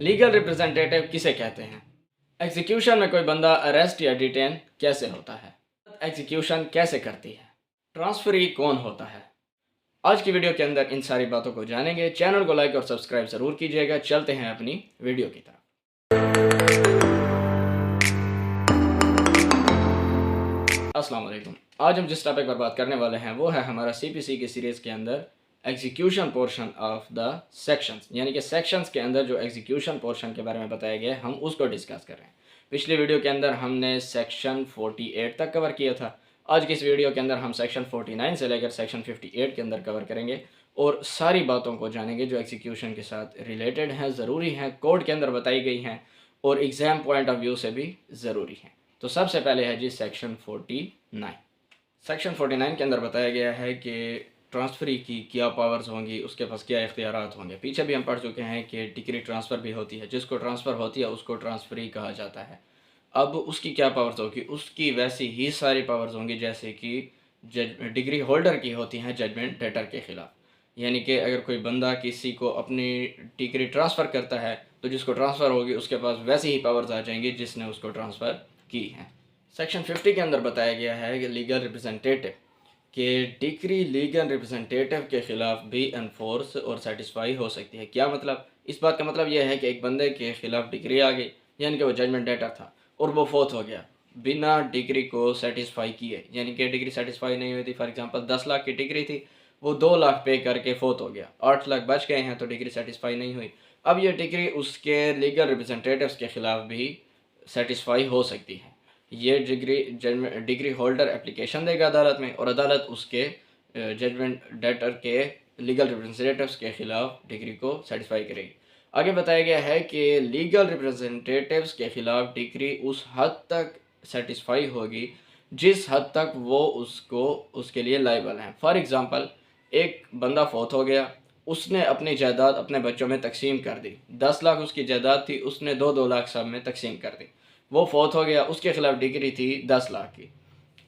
Legal representative किसे कहते हैं? एग्जीक्यूशन में कोई बंदा अरेस्ट या डिटेन कैसे होता है? एग्जीक्यूशन कैसे करती है? ट्रांसफरी कौन होता है? आज की वीडियो के अंदर इन सारी बातों को जानेंगे। चैनल को लाइक और सब्सक्राइब ज़रूर कीजिएगा। चलते हैं अपनी वीडियो की तरफ। अस्सलाम वालेकुम। आज हम जिस टॉपिक पर बात करने वाले हैं वो है हमारा सीपीसी की सीरीज़ के अंदर execution portion of the sections, यानी कि सेक्शंस के अंदर जो एग्जीक्यूशन पोर्शन के बारे में बताया गया है हम उसको डिस्कस कर रहे हैं। पिछली वीडियो के अंदर हमने सेक्शन 48 तक कवर किया था। आज की इस वीडियो के अंदर हम सेक्शन 49 से लेकर सेक्शन 58 के अंदर कवर करेंगे और सारी बातों को जानेंगे जो एग्जीक्यूशन के साथ रिलेटेड हैं, ज़रूरी हैं, कोड के अंदर बताई गई हैं और एग्ज़ाम पॉइंट ऑफ व्यू से भी ज़रूरी हैं। तो सबसे पहले है जी सेक्शन 49। सेक्शन 49 के अंदर बताया गया है कि ट्रांसफरी की क्या पावर्स होंगी, उसके पास क्या इख्तियारात होंगे। पीछे भी हम पढ़ चुके हैं कि डिग्री ट्रांसफ़र भी होती है, जिसको ट्रांसफ़र होती है उसको ट्रांसफरी कहा जाता है। अब उसकी क्या पावर्स होगी? उसकी वैसी ही सारी पावर्स होंगी जैसे कि डिग्री होल्डर की होती हैं जजमेंट डेटर के ख़िलाफ़। यानी कि अगर कोई बंदा किसी को अपनी डिग्री ट्रांसफ़र करता है तो जिसको ट्रांसफ़र होगी उसके पास वैसी ही पावर्स आ जाएंगी जिसने उसको ट्रांसफ़र की हैं। सेक्शन 50 के अंदर बताया गया है कि लीगल रिप्रेजेंटेटिव कि डिग्री लीगल रिप्रेजेंटेटिव के ख़िलाफ़ भी एनफोर्स और सेटिस्फाई हो सकती है। क्या मतलब? इस बात का मतलब यह है कि एक बंदे के ख़िलाफ़ डिग्री आ गई, यानी कि वो जजमेंट डेटर था और वो फोत हो गया बिना डिग्री को सेटिस्फाई किए, यानी कि डिग्री सेटिस्फाई नहीं हुई थी। फॉर एग्जांपल 10 लाख की डिग्री थी, वो 2 लाख पे करके फोत हो गया, 8 लाख बच गए हैं तो डिग्री सेटिस्फाई नहीं हुई। अब ये डिग्री उसके लीगल रिप्रेजेंटेटिव्स के ख़िलाफ़ भी सेटिस्फाई हो सकती है। ये डिग्री होल्डर एप्लीकेशन देगा अदालत में और अदालत उसके जजमेंट डेटर के लीगल रिप्रेजेंटेटिव्स के ख़िलाफ़ डिग्री को सेटिस्फाई करेगी। आगे बताया गया है कि लीगल रिप्रेजेंटेटिव्स के ख़िलाफ़ डिग्री उस हद तक सेटिस्फाई होगी जिस हद तक वो उसको उसके लिए लायबल हैं। फॉर एग्ज़ाम्पल, एक बंदा फौत हो गया, उसने अपनी जायदाद अपने बच्चों में तकसीम कर दी। 10 लाख उसकी जायदाद थी, उसने 2-2 लाख सब में तकसीम कर दी। वो फौत हो गया, उसके ख़िलाफ़ डिग्री थी 10 लाख की।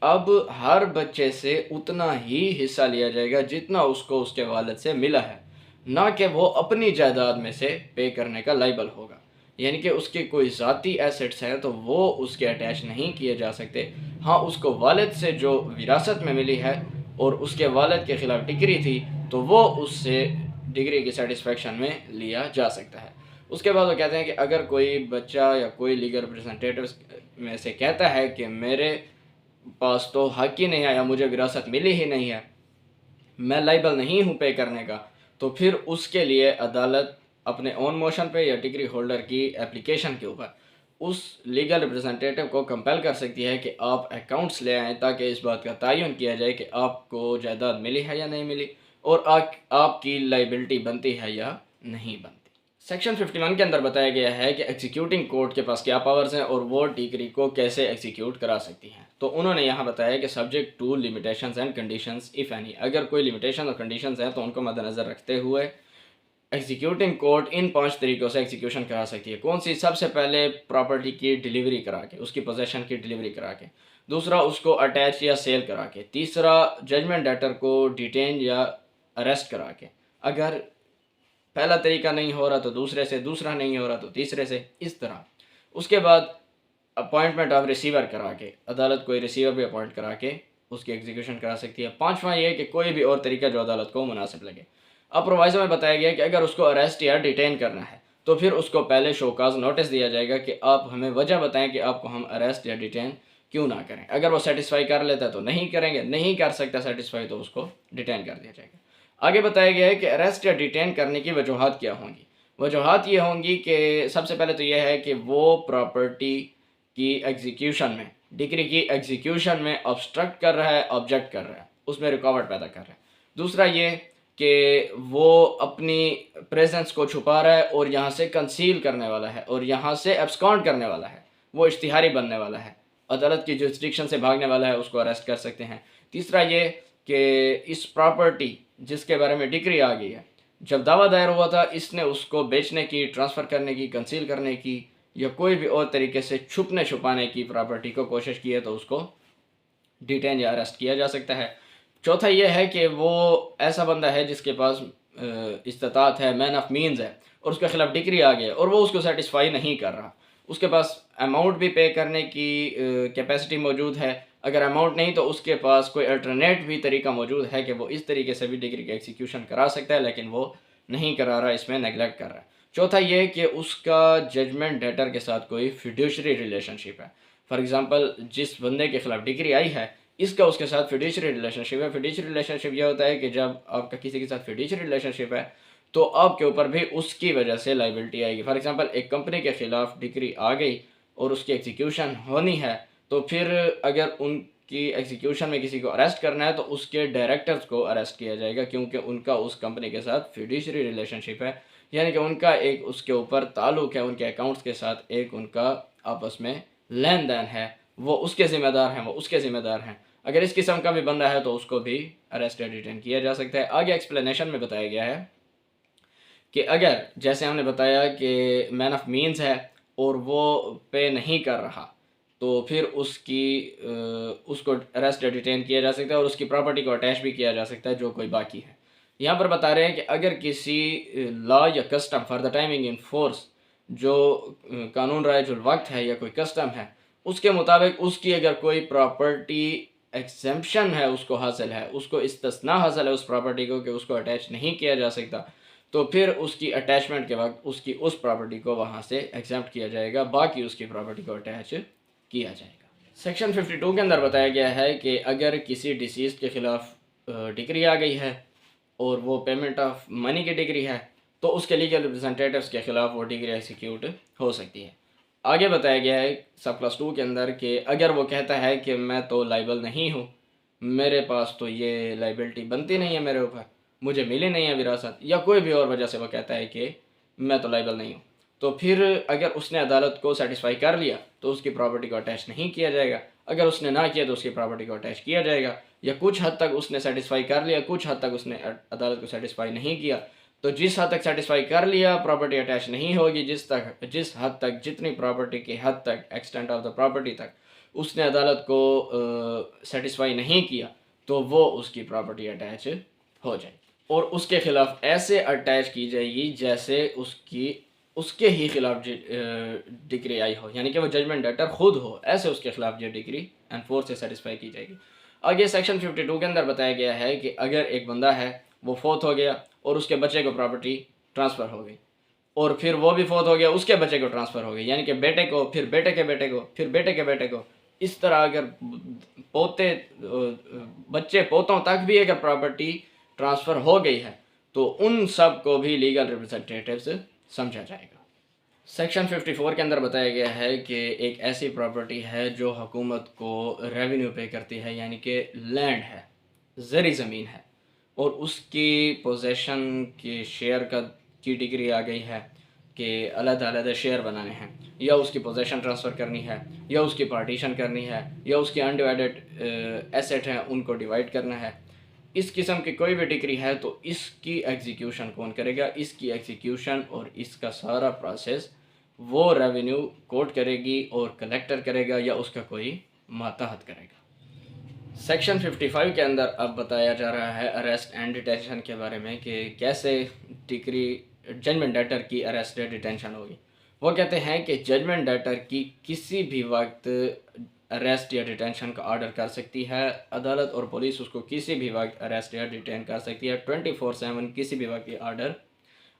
अब हर बच्चे से उतना ही हिस्सा लिया जाएगा जितना उसको उसके वालिद से मिला है, ना कि वो अपनी जायदाद में से पे करने का लायबल होगा। यानी कि उसके कोई ज़ाती एसेट्स हैं तो वो उसके अटैच नहीं किए जा सकते। हाँ, उसको वालिद से जो विरासत में मिली है और उसके वालिद के ख़िलाफ़ डिग्री थी तो वो उससे डिग्री की सेटिस्फेक्शन में लिया जा सकता है। उसके बाद वो कहते हैं कि अगर कोई बच्चा या कोई लीगल रिप्रेजेंटेटिव्स में से कहता है कि मेरे पास तो हक ही नहीं है या मुझे विरासत मिली ही नहीं है, मैं लायबल नहीं हूँ पे करने का, तो फिर उसके लिए अदालत अपने ओन मोशन पे या डिग्री होल्डर की एप्लीकेशन के ऊपर उस लीगल रिप्रेजेंटेटिव को कंपेल कर सकती है कि आप अकाउंट्स ले आएँ ताकि इस बात का तयन किया जाए कि आपको जायदाद मिली है या नहीं मिली और आपकी लाइबिलिटी बनती है या नहीं बनती। सेक्शन 51 के अंदर बताया गया है कि एग्जीक्यूटिंग कोर्ट के पास क्या पावर्स हैं और वो डिग्री को कैसे एग्जीक्यूट करा सकती हैं। तो उन्होंने यहाँ बताया कि subject to limitations and conditions if any, अगर कोई लिमिटेशन और कंडीशंस हैं तो उनको मद्देनज़र रखते हुए एग्जीक्यूटिंग कोर्ट इन 5 तरीक़ों से एग्जीक्यूशन करा सकती है। कौन सी? सबसे पहले प्रॉपर्टी की डिलीवरी करा के, उसकी पोजेसन की डिलीवरी करा के। दूसरा, उसको अटैच या सेल करा के। तीसरा, जजमेंट डेटर को डिटेन या अरेस्ट करा के। अगर पहला तरीका नहीं हो रहा तो दूसरे से, दूसरा नहीं हो रहा तो तीसरे से, इस तरह। उसके बाद अपॉइंटमेंट ऑफ रिसीवर करा के, अदालत कोई रिसीवर भी अपॉइंट करा के उसकी एग्जीक्यूशन करा सकती है। पांचवा ये कि कोई भी और तरीका जो अदालत को मुनासिब लगे। अब प्रोवाइजो में बताया गया कि अगर उसको अरेस्ट या डिटेन करना है तो फिर उसको पहले शोकाज नोटिस दिया जाएगा कि आप हमें वजह बताएं कि आपको हम अरेस्ट या डिटेन क्यों ना करें। अगर वो सेटिस्फाई कर लेता है तो नहीं करेंगे, नहीं कर सकता सेटिस्फाई तो उसको डिटेन कर दिया जाएगा। आगे बताया गया है कि अरेस्ट या डिटेन करने की वजूहत क्या होंगी। वजूहत ये होंगी कि सबसे पहले तो यह है कि वो प्रॉपर्टी की एग्जीक्यूशन में, डिग्री की एग्जीक्यूशन में ऑब्स्ट्रक्ट कर रहा है, ऑब्जेक्ट कर रहा है, उसमें रुकावट पैदा कर रहा है। दूसरा ये कि वो अपनी प्रेजेंस को छुपा रहा है और यहाँ से कंसील करने वाला है और यहाँ से एब्सकॉन्ड करने वाला है, वो इश्तिहारी बनने वाला है, अदालत की जुरिस्डिक्शन से भागने वाला है, उसको अरेस्ट कर सकते हैं। तीसरा ये कि इस प्रॉपर्टी जिसके बारे में डिग्री आ गई है, जब दावा दायर हुआ था इसने उसको बेचने की, ट्रांसफ़र करने की, कंसील करने की या कोई भी और तरीके से छुपने छुपाने की प्रॉपर्टी को कोशिश की है तो उसको डिटेन या अरेस्ट किया जा सकता है। चौथा यह है कि वो ऐसा बंदा है जिसके पास इस्तात है, मैन ऑफ मीन्स है, और उसके ख़िलाफ़ डिग्री आ गया और वो उसको सेटिस्फाई नहीं कर रहा, उसके पास अमाउंट भी पे करने की कैपेसिटी मौजूद है, अगर अमाउंट नहीं तो उसके पास कोई अल्टरनेट भी तरीका मौजूद है कि वो इस तरीके से भी डिग्री का एग्जीक्यूशन करा सकता है, लेकिन वो नहीं करा रहा, इसमें नेगलेक्ट कर रहा है। चौथा ये कि उसका जजमेंट डेटर के साथ कोई फिड्यूशरी रिलेशनशिप है। फॉर एग्ज़ाम्पल, जिस बंदे के ख़िलाफ़ डिग्री आई है, इसका उसके साथ फिड्यूशरी रिलेशनशिप है। फिड्यूशरी रिलेशनशिप यह होता है कि जब आपका किसी के साथ फिड्यूशरी रिलेशनशिप है तो आपके ऊपर भी उसकी वजह से लाइबिलिटी आएगी। फॉर एग्ज़ाम्पल, एक कंपनी के ख़िलाफ़ डिग्री आ गई और उसकी एग्जीक्यूशन होनी है, तो फिर अगर उनकी एग्जीक्यूशन में किसी को अरेस्ट करना है तो उसके डायरेक्टर्स को अरेस्ट किया जाएगा, क्योंकि उनका उस कंपनी के साथ फिड्यूशरी रिलेशनशिप है, यानी कि उनका एक उसके ऊपर ताल्लुक़ है, उनके अकाउंट्स के साथ एक उनका आपस में लेन देन है, वो उसके ज़िम्मेदार हैं, वो उसके ज़िम्मेदार हैं। अगर इस किस्म का भी बंदा है तो उसको भी अरेस्ट या डिटेन किया जा सकता है। आगे एक्सप्लेनेशन में बताया गया है कि अगर जैसे हमने बताया कि मैन ऑफ मीन्स है और वो पे नहीं कर रहा, तो फिर उसको अरेस्ट या डिटेन किया जा सकता है और उसकी प्रॉपर्टी को अटैच भी किया जा सकता है जो कोई बाकी है। यहाँ पर बता रहे हैं कि अगर किसी लॉ या custom for the timing in force, जो कानून राइज वक्त है या कोई कस्टम है, उसके मुताबिक उसकी अगर कोई प्रॉपर्टी एग्जेम्पशन है, उसको हासिल है, उसको इस्तिस्ना हासिल है उस प्रॉपर्टी को कि उसको अटैच नहीं किया जा सकता, तो फिर उसकी अटैचमेंट के वक्त उसकी उस प्रॉपर्टी को वहाँ से एग्जेम्प्ट किया जाएगा, बाकी उसकी प्रॉपर्टी को अटैच किया जाएगा। सेक्शन 52 के अंदर बताया गया है कि अगर किसी डिसीज़ के ख़िलाफ़ डिग्री आ गई है और वो पेमेंट ऑफ मनी की डिग्री है, तो उसके लीगल रिप्रेजेंटेटिव्स के ख़िलाफ़ वो डिग्री एग्जीक्यूट हो सकती है। आगे बताया गया है सब क्लास 2 के अंदर कि अगर वो कहता है कि मैं तो लाइबल नहीं हूँ, मेरे पास तो ये लाइबिलिटी बनती नहीं है मेरे ऊपर, मुझे मिली नहीं है विरासत, या कोई भी और वजह से वो कहता है कि मैं तो लाइबल नहीं हूँ, तो फिर अगर उसने अदालत को सेटिस्फाई कर लिया तो उसकी प्रॉपर्टी को अटैच नहीं किया जाएगा। अगर उसने ना किया तो उसकी प्रॉपर्टी को अटैच किया जाएगा, या कुछ हद तक उसने सेटिस्फाई कर लिया, कुछ हद तक उसने अदालत को सेटिस्फाई नहीं किया, तो जिस हद तक सेटिस्फाई कर लिया प्रॉपर्टी अटैच नहीं होगी, जिस हद तक, जितनी प्रॉपर्टी की हद तक, एक्सटेंट ऑफ द प्रॉपर्टी तक उसने अदालत को सेटिस्फाई नहीं किया, तो वो उसकी प्रॉपर्टी अटैच हो जाएगी और उसके ख़िलाफ़ ऐसे अटैच की जाएगी जैसे उसके ही खिलाफ डिग्री आई हो, यानी कि वो जजमेंट डेटर खुद हो, ऐसे उसके खिलाफ ये डिग्री एनफोर्स से सेटिस्फाई की जाएगी। आगे सेक्शन 52 के अंदर बताया गया है कि अगर एक बंदा है, वो फोत हो गया और उसके बच्चे को प्रॉपर्टी ट्रांसफ़र हो गई, और फिर वो भी फोत हो गया, उसके बच्चे को ट्रांसफ़र हो गई, यानी कि बेटे को, फिर बेटे के बेटे को, फिर बेटे के बेटे को, इस तरह अगर पोते बच्चे पोतों तक भी अगर प्रॉपर्टी ट्रांसफ़र हो गई है तो उन सब को भी लीगल रिप्रेजेंटेटिव्स समझा जाएगा। सेक्शन 54 के अंदर बताया गया है कि एक ऐसी प्रॉपर्टी है जो हुकूमत को रेवेन्यू पे करती है, यानी कि लैंड है, ज़री ज़मीन है, और उसकी पोजेशन के शेयर की डिग्री आ गई है कि अलग-अलग शेयर बनाने हैं, या उसकी पोजेशन ट्रांसफ़र करनी है, या उसकी पार्टीशन करनी है, या उसकी अनडिवाइडेड एसेट हैं उनको डिवाइड करना है। इस किस्म की कोई भी डिग्री है तो इसकी एग्जीक्यूशन कौन करेगा? इसकी एग्जीक्यूशन और इसका सारा प्रोसेस वो रेवेन्यू कोर्ट करेगी और कलेक्टर करेगा, या उसका कोई मातहत करेगा। सेक्शन 55 के अंदर अब बताया जा रहा है अरेस्ट एंड डिटेंशन के बारे में कि कैसे डिग्री जजमेंट डेटर की अरेस्ट या डिटेंशन होगी। वो कहते हैं कि जजमेंट डेटर की किसी भी वक्त अरेस्ट या डिटेंशन का ऑर्डर कर सकती है अदालत, और पुलिस उसको किसी भी वक्त अरेस्ट या डिटेन कर सकती है। 24/7 किसी भी वक्त ये ऑर्डर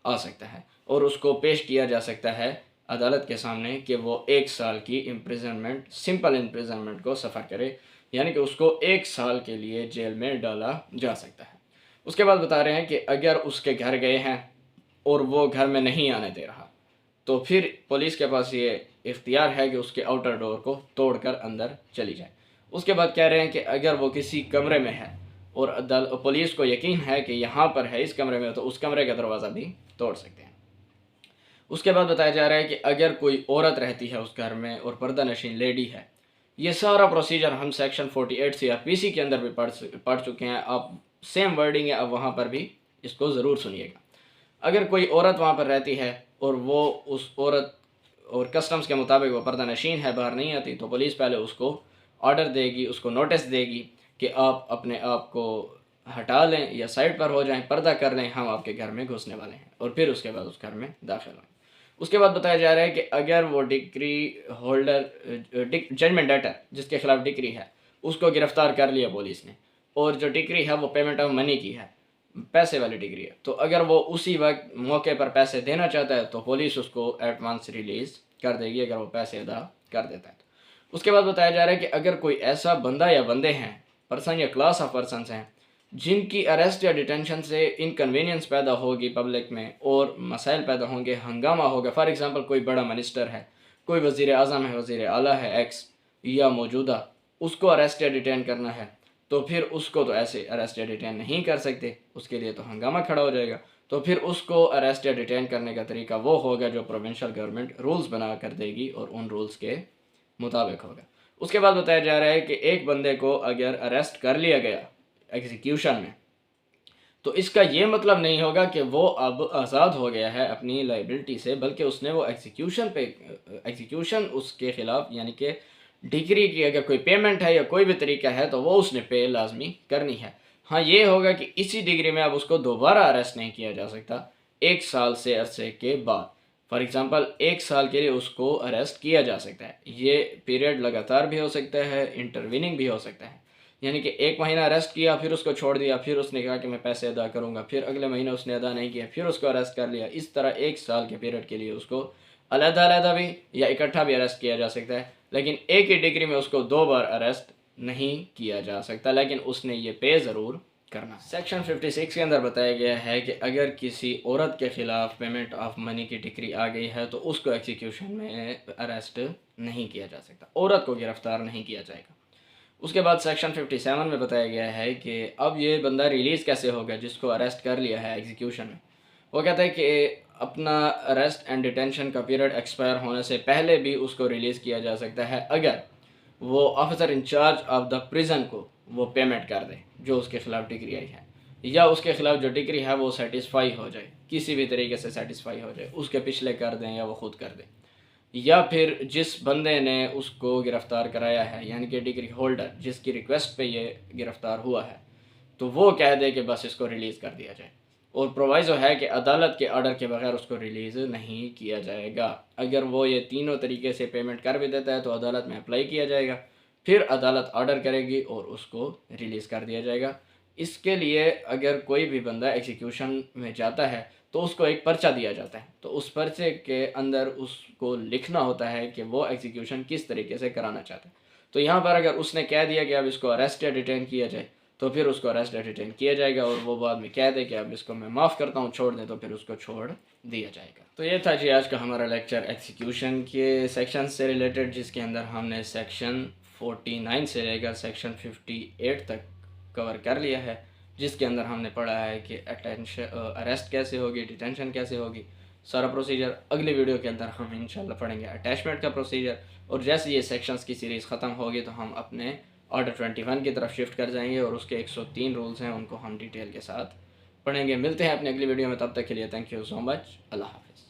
आ सकता है और उसको पेश किया जा सकता है अदालत के सामने कि वो 1 साल की इम्प्रिजनमेंट, सिंपल इम्प्रिजनमेंट को सफ़र करे, यानी कि उसको 1 साल के लिए जेल में डाला जा सकता है। उसके बाद बता रहे हैं कि अगर उसके घर गए हैं और वो घर में नहीं आने दे रहा, तो फिर पुलिस के पास ये इख्तियार है कि उसके आउटर डोर को तोड़कर अंदर चली जाए। उसके बाद कह रहे हैं कि अगर वो किसी कमरे में है और पुलिस को यकीन है कि यहाँ पर है इस कमरे में, तो उस कमरे का दरवाज़ा भी तोड़ सकते हैं। उसके बाद बताया जा रहा है कि अगर कोई औरत रहती है उस घर में और पर्दा नशीन लेडी है, ये सारा प्रोसीजर हम सेक्शन 48 CRPC के अंदर भी पढ़ चुके हैं। आप सेम वर्डिंग है, अब वहाँ पर भी इसको ज़रूर सुनिएगा। अगर कोई औरत वहाँ पर रहती है और वो उस औरत और कस्टम्स के मुताबिक वो पर्दा नशीन है, बाहर नहीं आती, तो पुलिस पहले उसको ऑर्डर देगी, उसको नोटिस देगी कि आप अपने आप को हटा लें या साइड पर हो जाएं, पर्दा कर लें, हम आपके घर में घुसने वाले हैं और फिर उसके बाद उस घर में दाखिल हों। उसके बाद बताया जा रहा है कि अगर वो डिक्री होल्डर जजमेंट डेटर जिसके खिलाफ डिक्री है उसको गिरफ्तार कर लिया पुलिस ने, और जो डिक्री है वो पेमेंट ऑफ मनी की है, पैसे वाली डिग्री है, तो अगर वो उसी वक्त मौके पर पैसे देना चाहता है तो पुलिस उसको एडवांस रिलीज़ कर देगी अगर वो पैसे अदा कर देता है। उसके बाद बताया जा रहा है कि अगर कोई ऐसा बंदा या बंदे हैं, पर्सन या क्लास ऑफ पर्सन हैं, जिनकी अरेस्ट या डिटेंशन से इनकन्वीनियंस पैदा होगी पब्लिक में और मसाइल पैदा होंगे, हंगामा होगा। फॉर एग्ज़ाम्पल कोई बड़ा मिनिस्टर है, कोई वज़ीर आज़म है, वज़ीर आला है एक्स या मौजूदा, उसको अरेस्ट या डिटेन करना है, तो फिर उसको तो ऐसे अरेस्ट या डिटेन नहीं कर सकते, उसके लिए तो हंगामा खड़ा हो जाएगा। तो फिर उसको अरेस्ट या डिटेन करने का तरीका वो होगा जो प्रोविंशियल गवर्नमेंट रूल्स बना कर देगी और उन रूल्स के मुताबिक होगा। उसके बाद बताया जा रहा है कि एक बंदे को अगर अरेस्ट कर लिया गया एग्जीक्यूशन में, तो इसका ये मतलब नहीं होगा कि वो अब आज़ाद हो गया है अपनी लाइबिलिटी से, बल्कि उसने वो एग्जीक्यूशन उसके ख़िलाफ़, यानी कि डिग्री की अगर कोई पेमेंट है या कोई भी तरीका है तो वो उसने पे लाजमी करनी है। हाँ, ये होगा कि इसी डिग्री में अब उसको दोबारा अरेस्ट नहीं किया जा सकता 1 साल से अरसे के बाद। फॉर एग्ज़ाम्पल 1 साल के लिए उसको अरेस्ट किया जा सकता है। ये पीरियड लगातार भी हो सकता है, इंटरवीनिंग भी हो सकता है, यानी कि 1 महीना अरेस्ट किया, फिर उसको छोड़ दिया, फिर उसने कहा कि मैं पैसे अदा करूँगा, फिर अगले महीने उसने अदा नहीं किया, फिर उसको अरेस्ट कर लिया। इस तरह 1 साल के पीरियड के लिए उसको अलग-अलग भी या इकट्ठा भी अरेस्ट किया जा सकता है, लेकिन एक ही डिग्री में उसको 2 बार अरेस्ट नहीं किया जा सकता, लेकिन उसने ये पे ज़रूर करना। सेक्शन 56 के अंदर बताया गया है कि अगर किसी औरत के ख़िलाफ़ पेमेंट ऑफ मनी की डिक्री आ गई है तो उसको एग्जीक्यूशन में अरेस्ट नहीं किया जा सकता, औरत को गिरफ़्तार नहीं किया जाएगा। उसके बाद सेक्शन 57 में बताया गया है कि अब ये बंदा रिलीज़ कैसे होगा जिसको अरेस्ट कर लिया है एग्जीक्यूशन में। वो कहता है कि अपना अरेस्ट एंड डिटेंशन का पीरियड एक्सपायर होने से पहले भी उसको रिलीज़ किया जा सकता है अगर वो officer in charge of the prison को वो पेमेंट कर दे जो उसके ख़िलाफ़ डिग्री आई है, या उसके ख़िलाफ़ जो डिग्री है वो सेटिस्फाई हो जाए, किसी भी तरीके से सेटिस्फाई हो जाए, उसके पिछले कर दें या वो ख़ुद कर दें, या फिर जिस बंदे ने उसको गिरफ़्तार कराया है, यानी कि डिग्री होल्डर जिसकी रिक्वेस्ट पे ये गिरफ़्तार हुआ है, तो वो कह दे कि बस इसको रिलीज़ कर दिया जाए। और प्रोवाइज़ो है कि अदालत के ऑर्डर के बगैर उसको रिलीज़ नहीं किया जाएगा। अगर वो ये तीनों तरीके से पेमेंट कर भी देता है तो अदालत में अप्लाई किया जाएगा, फिर अदालत ऑर्डर करेगी और उसको रिलीज़ कर दिया जाएगा। इसके लिए अगर कोई भी बंदा एग्जीक्यूशन में जाता है तो उसको एक पर्चा दिया जाता है, तो उस पर्चे के अंदर उसको लिखना होता है कि वो एग्जीक्यूशन किस तरीके से कराना चाहता है। तो यहाँ पर अगर उसने कह दिया कि अब इसको अरेस्ट या डिटेन किया जाए तो फिर उसको अरेस्ट या डिटेन किया जाएगा, और वो बाद में कह दे कि अब इसको मैं माफ़ करता हूँ, छोड़ दें, तो फिर उसको छोड़ दिया जाएगा। तो ये था जी आज का हमारा लेक्चर एग्जीक्यूशन के सेक्शन से रिलेटेड, जिसके अंदर हमने सेक्शन 49 से लेकर सेक्शन 58 तक कवर कर लिया है, जिसके अंदर हमने पढ़ा है कि अरेस्ट कैसे होगी, डिटेंशन कैसे होगी, सारा प्रोसीजर। अगली वीडियो के अंदर हम इंशाल्लाह पढ़ेंगे अटैचमेंट का प्रोसीजर, और जैसे ये सेक्शंस की सीरीज़ ख़त्म होगी तो हम अपने ऑर्डर 21 की तरफ शिफ्ट कर जाएंगे और उसके 103 रूल्स हैं, उनको हम डिटेल के साथ पढ़ेंगे। मिलते हैं अपनी अगली वीडियो में, तब तक के लिए थैंक यू सो मच। अल्लाह हाफ़िज़।